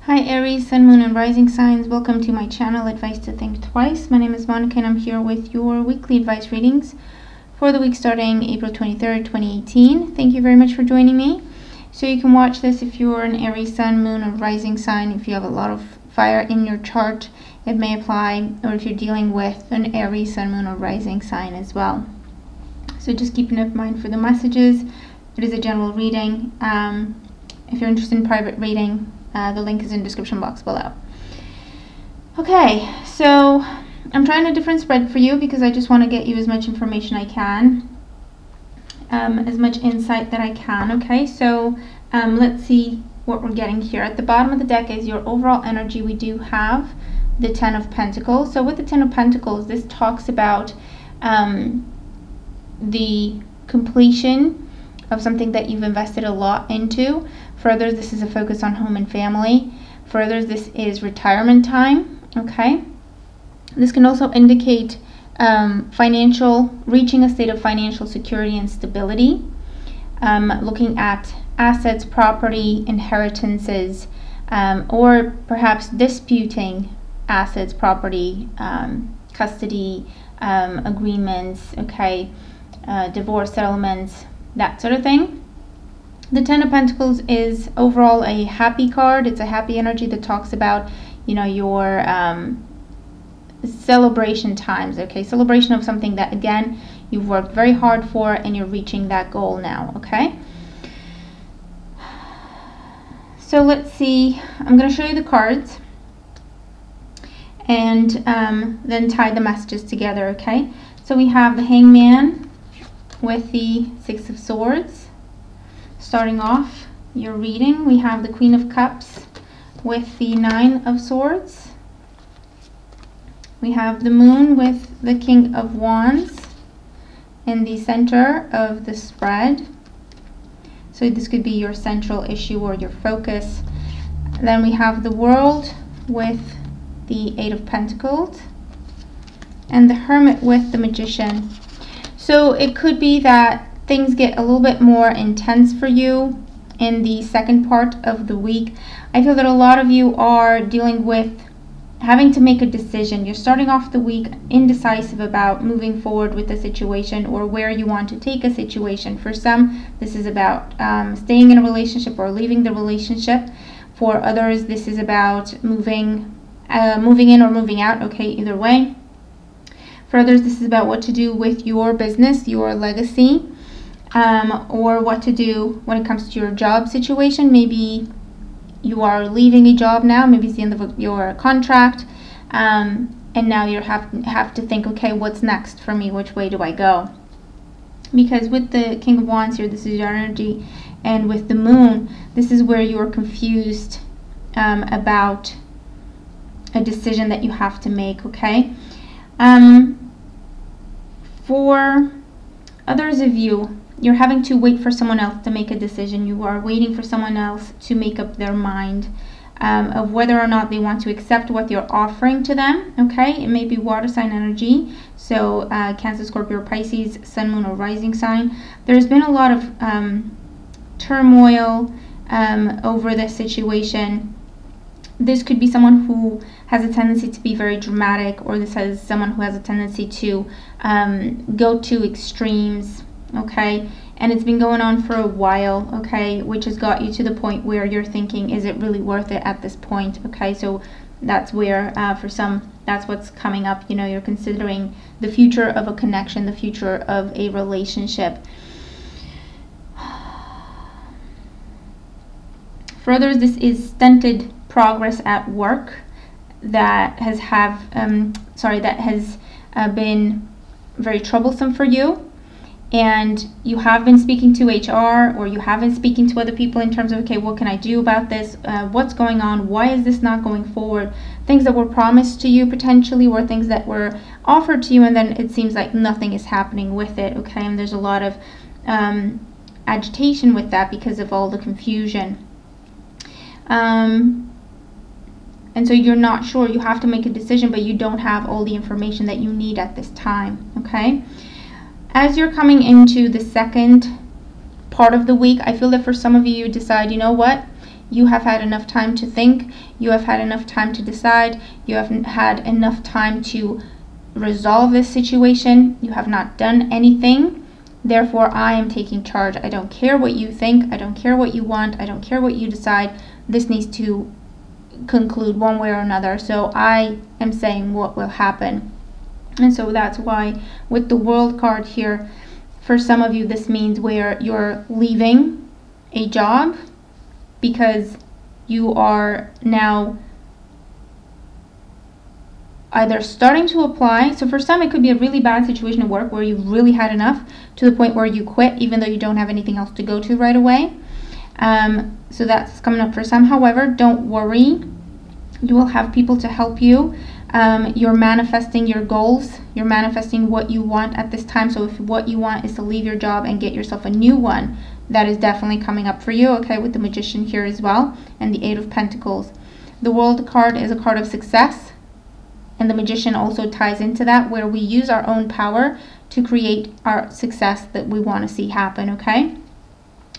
Hi Aries, Sun, Moon and Rising signs. Welcome to my channel, Advice to Think Twice. My name is Monica and I'm here with your weekly advice readings for the week starting April 23rd, 2018. Thank you very much for joining me. So you can watch this if you're an Aries, Sun, Moon or Rising sign. If you have a lot of fire in your chart, it may apply, or if you're dealing with an Aries, Sun, Moon or Rising sign as well. So just keep an open mind for the messages. It is a general reading. If you're interested in private reading, the link is in the description box below. Okay, so I'm trying a different spread for you because I just want to get you as much information I can, as much insight that I can. Okay, so let's see what we're getting here. At the bottom of the deck is your overall energy. We do have the Ten of Pentacles. So with the Ten of Pentacles, this talks about the completion of something that you've invested a lot into. Further, this is a focus on home and family. Further, this is retirement time. Okay, this can also indicate reaching a state of financial security and stability, looking at assets, property, inheritances, or perhaps disputing assets, property, custody agreements, okay, divorce settlements, that sort of thing. The Ten of Pentacles is overall a happy card. It's a happy energy that talks about, you know, your celebration times, okay? Celebration of something that, again, you've worked very hard for and you're reaching that goal now, okay? So let's see. I'm going to show you the cards and then tie the messages together, okay? So we have the Hangman with the Six of Swords. Starting off your reading, we have the Queen of Cups with the Nine of Swords. We have the Moon with the King of Wands in the center of the spread. So this could be your central issue or your focus. Then we have the World with the Eight of Pentacles and the Hermit with the Magician. So it could be that things get a little bit more intense for you in the second part of the week. I feel that a lot of you are dealing with having to make a decision. You're starting off the week indecisive about moving forward with the situation or where you want to take a situation. For some, this is about staying in a relationship or leaving the relationship. For others, this is about moving in or moving out, okay, either way. For others, this is about what to do with your business, your legacy, or what to do when it comes to your job situation. Maybe you are leaving a job now, maybe it's the end of your contract, and now you have to think, okay, what's next for me? Which way do I go? Because with the King of Wands here, this is your energy, and with the Moon, this is where you're confused about a decision that you have to make, okay? For others of you, you're having to wait for someone else to make a decision. You are waiting for someone else to make up their mind of whether or not they want to accept what you're offering to them, okay? It may be water sign energy, so Cancer, Scorpio, Pisces, Sun, Moon, or Rising sign. There's been a lot of turmoil over this situation. This could be someone who has a tendency to be very dramatic, or this is someone who has a tendency to go to extremes, okay? And it's been going on for a while, okay? Which has got you to the point where you're thinking, is it really worth it at this point, okay? So that's where, for some, that's what's coming up. You know, you're considering the future of a connection, the future of a relationship. For others, this is stunted progress at work that has been very troublesome for you, and you have been speaking to HR, or you have been speaking to other people in terms of, okay, what can I do about this? What's going on? Why is this not going forward? Things that were promised to you potentially, or things that were offered to you, and then it seems like nothing is happening with it, okay? And there's a lot of agitation with that because of all the confusion. And so you're not sure, you have to make a decision, but you don't have all the information that you need at this time, okay? As you're coming into the second part of the week, I feel that for some of you, you decide, you know what, You have had enough time to think. You have had enough time to decide. You have had enough time to resolve this situation. You have not done anything. Therefore, I am taking charge. I don't care what you think. I don't care what you want. I don't care what you decide. This needs to conclude one way or another. So I am saying what will happen. And so that's why with the World card here, for some of you, this means where you're leaving a job because you are now either starting to apply. So for some, it could be a really bad situation at work where you've really had enough to the point where you quit even though you don't have anything else to go to right away. So that's coming up for some. However, don't worry. You will have people to help you. You're manifesting your goals. You're manifesting what you want at this time. So if what you want is to leave your job and get yourself a new one, that is definitely coming up for you, okay, with the Magician here as well, and the Eight of Pentacles. The World card is a card of success, and the Magician also ties into that, where we use our own power to create our success that we want to see happen, okay?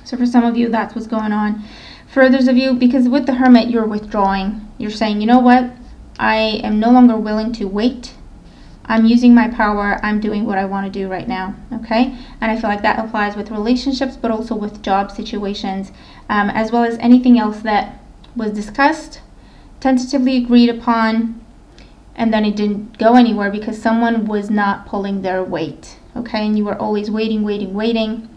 So for some of you, that's what's going on. For others of you, because with the Hermit, you're withdrawing. You're saying, you know what? I am no longer willing to wait. I'm using my power. I'm doing what I want to do right now, okay? And I feel like that applies with relationships, but also with job situations, as well as anything else that was discussed, tentatively agreed upon, and then it didn't go anywhere because someone was not pulling their weight, okay? And you were always waiting, waiting, waiting.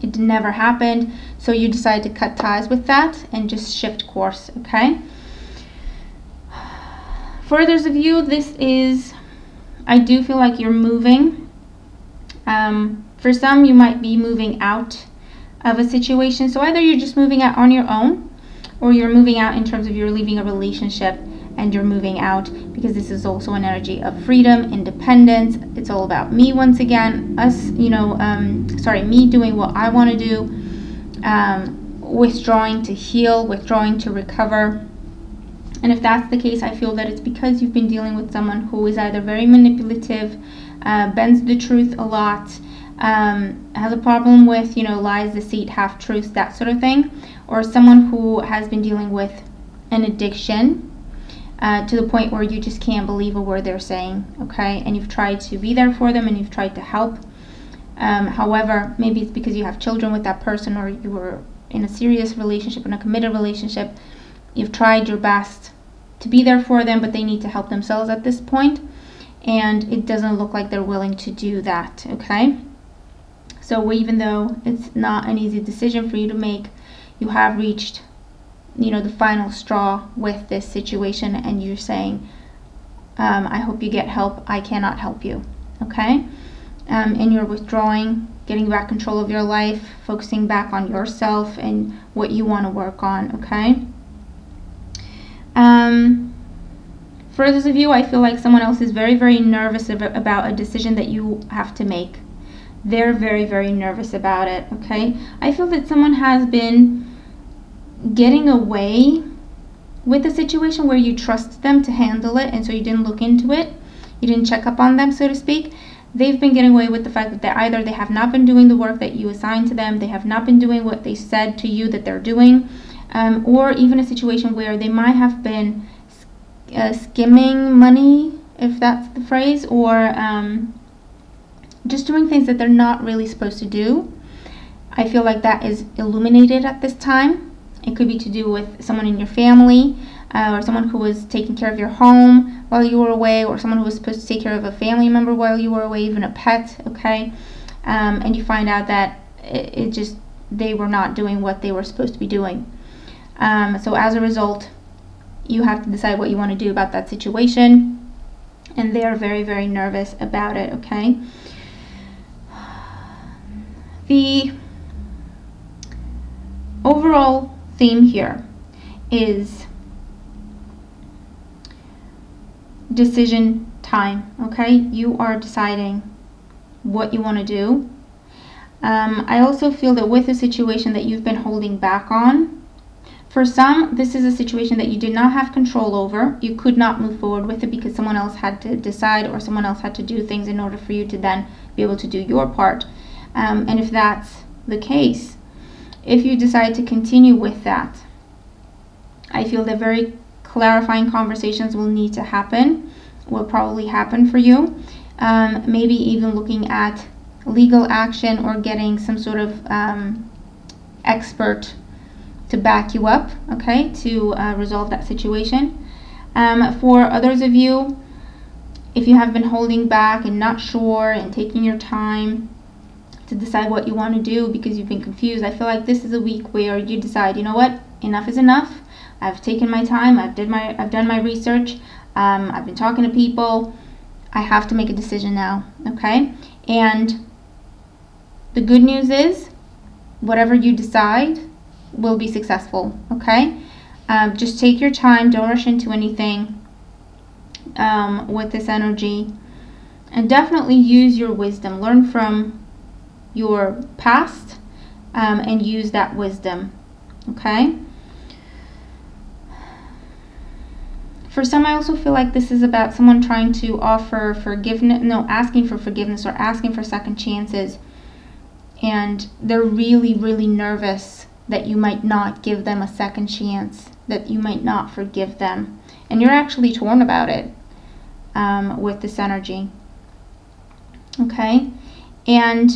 It never happened, so you decide to cut ties with that and just shift course, okay? For others of you, this is, I do feel like you're moving. For some, you might be moving out of a situation. So either you're just moving out on your own, or you're moving out in terms of you're leaving a relationship and you're moving out, because this is also an energy of freedom, independence. It's all about me once again, us, you know, me doing what I want to do, withdrawing to heal, withdrawing to recover. And if that's the case, I feel that it's because you've been dealing with someone who is either very manipulative, bends the truth a lot, has a problem with, you know, lies, deceit, half-truths, that sort of thing, or someone who has been dealing with an addiction to the point where you just can't believe a word they're saying, okay? And you've tried to be there for them and you've tried to help. However, maybe it's because you have children with that person, or you were in a serious relationship, in a committed relationship. You've tried your best to be there for them, but they need to help themselves at this point, and it doesn't look like they're willing to do that, okay? So even though it's not an easy decision for you to make, you have reached, you know, the final straw with this situation, and you're saying, I hope you get help. I cannot help you, okay? And you're withdrawing, getting back control of your life, focusing back on yourself and what you want to work on, okay? For those of you, I feel like someone else is very, very nervous about a decision that you have to make. They're very, very nervous about it, okay? I feel that someone has been getting away with a situation where you trust them to handle it, and so you didn't look into it. You didn't check up on them, so to speak. They've been getting away with the fact that either they have not been doing the work that you assigned to them, they have not been doing what they said to you that they're doing, or even a situation where they might have been skimming money, if that's the phrase, or just doing things that they're not really supposed to do. I feel like that is illuminated at this time. It could be to do with someone in your family, or someone who was taking care of your home while you were away, or someone who was supposed to take care of a family member while you were away, even a pet, okay? And you find out that they were not doing what they were supposed to be doing. So as a result, you have to decide what you want to do about that situation, and they are very, very nervous about it, okay? The overall theme here is decision time, okay? You are deciding what you want to do. I also feel that with a situation that you've been holding back on, for some, this is a situation that you did not have control over. You could not move forward with it because someone else had to decide, or someone else had to do things in order for you to then be able to do your part. And if that's the case, if you decide to continue with that, I feel that very clarifying conversations will need to happen, will probably happen for you. Maybe even looking at legal action or getting some sort of expert to back you up, okay, to resolve that situation. For others of you, if you have been holding back and not sure and taking your time to decide what you want to do because you've been confused, I feel like this is a week where you decide, you know what, enough is enough. I've taken my time, I've done my research, I've been talking to people. I have to make a decision now, okay? And the good news is, whatever you decide will be successful, okay? Just take your time, don't rush into anything with this energy, and definitely use your wisdom. Learn from your past and use that wisdom, okay? For some, I also feel like this is about someone trying to offer forgiveness, asking for forgiveness or asking for second chances, and they're really, really nervous that you might not give them a second chance, that you might not forgive them, and you're actually torn about it with this energy, okay? And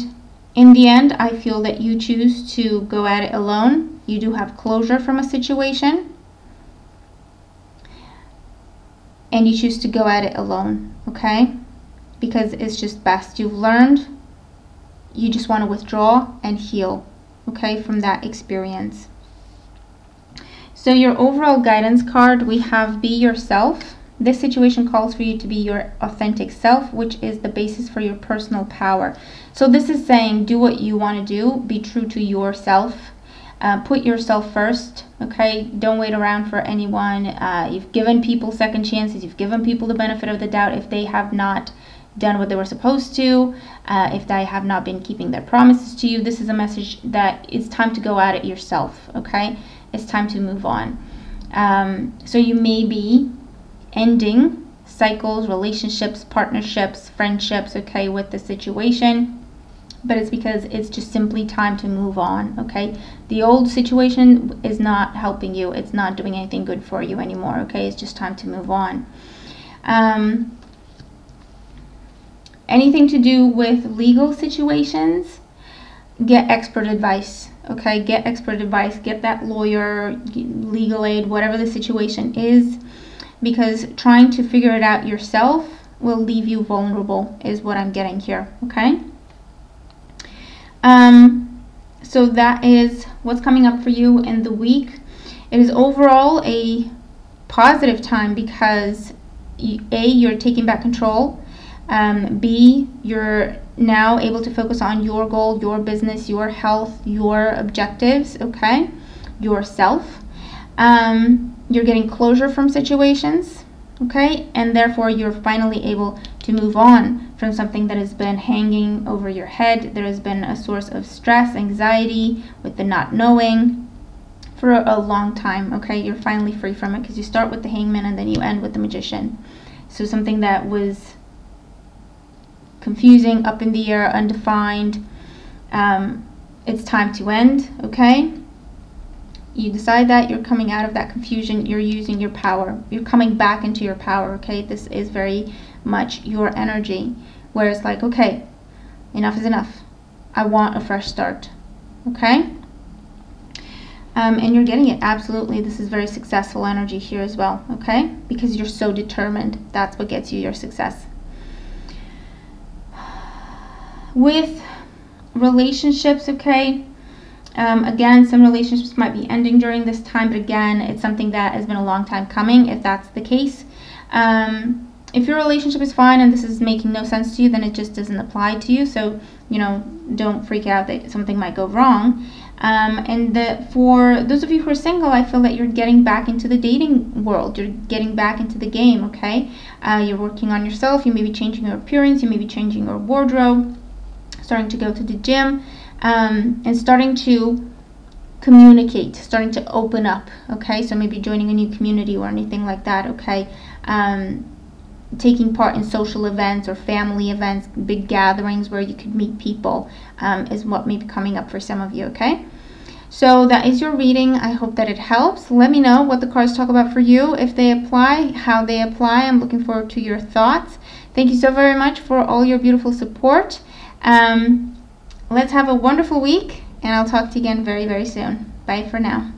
in the end, I feel that you choose to go at it alone. You do have closure from a situation, and you choose to go at it alone, okay? Because it's just best. You've learned. You just want to withdraw and heal, okay, from that experience. So your overall guidance card, we have Be Yourself. This situation calls for you to be your authentic self, which is the basis for your personal power. So this is saying do what you want to do. Be true to yourself. Put yourself first, okay? Don't wait around for anyone. You've given people second chances. You've given people the benefit of the doubt if they have not done what they were supposed to, if they have not been keeping their promises to you. This is a message that it's time to go at it yourself, okay? It's time to move on. So you may be ending cycles, relationships, partnerships, friendships, okay, with the situation. But it's because it's just simply time to move on, okay? The old situation is not helping you. It's not doing anything good for you anymore, okay? It's just time to move on. Anything to do with legal situations, get expert advice, okay? Get expert advice. Get that lawyer, legal aid, whatever the situation is, because trying to figure it out yourself will leave you vulnerable, is what I'm getting here, okay? So that is what's coming up for you in the week. It is overall a positive time because A, you're taking back control. B, you're now able to focus on your goal, your business, your health, your objectives, okay? Yourself. You're getting closure from situations, okay? And therefore you're finally able to move on from something that has been hanging over your head. There has been a source of stress, anxiety with the not knowing for a long time, okay? You're finally free from it because you start with the Hangman and then you end with the Magician. So something that was confusing, up in the air, undefined, it's time to end, okay? You decide that you're coming out of that confusion, you're using your power, you're coming back into your power, okay? This is very much your energy, where it's like, okay, enough is enough. I want a fresh start, okay? And you're getting it, absolutely. This is very successful energy here as well, okay? Because you're so determined. That's what gets you your success. With relationships, okay? Again, some relationships might be ending during this time, but again, it's something that has been a long time coming, if that's the case. If your relationship is fine and this is making no sense to you, then it just doesn't apply to you. So, you know, don't freak out that something might go wrong. For those of you who are single, I feel that you're getting back into the dating world. You're getting back into the game, okay? You're working on yourself. You may be changing your appearance. You may be changing your wardrobe, starting to go to the gym, and starting to communicate, starting to open up, okay? So maybe joining a new community or anything like that, okay? Taking part in social events or family events, big gatherings where you could meet people, is what may be coming up for some of you, okay? So that is your reading. I hope that it helps. Let me know what the cards talk about for you, if they apply, how they apply. I'm looking forward to your thoughts. Thank you so very much for all your beautiful support. Let's have a wonderful week, and I'll talk to you again very, very soon. Bye for now.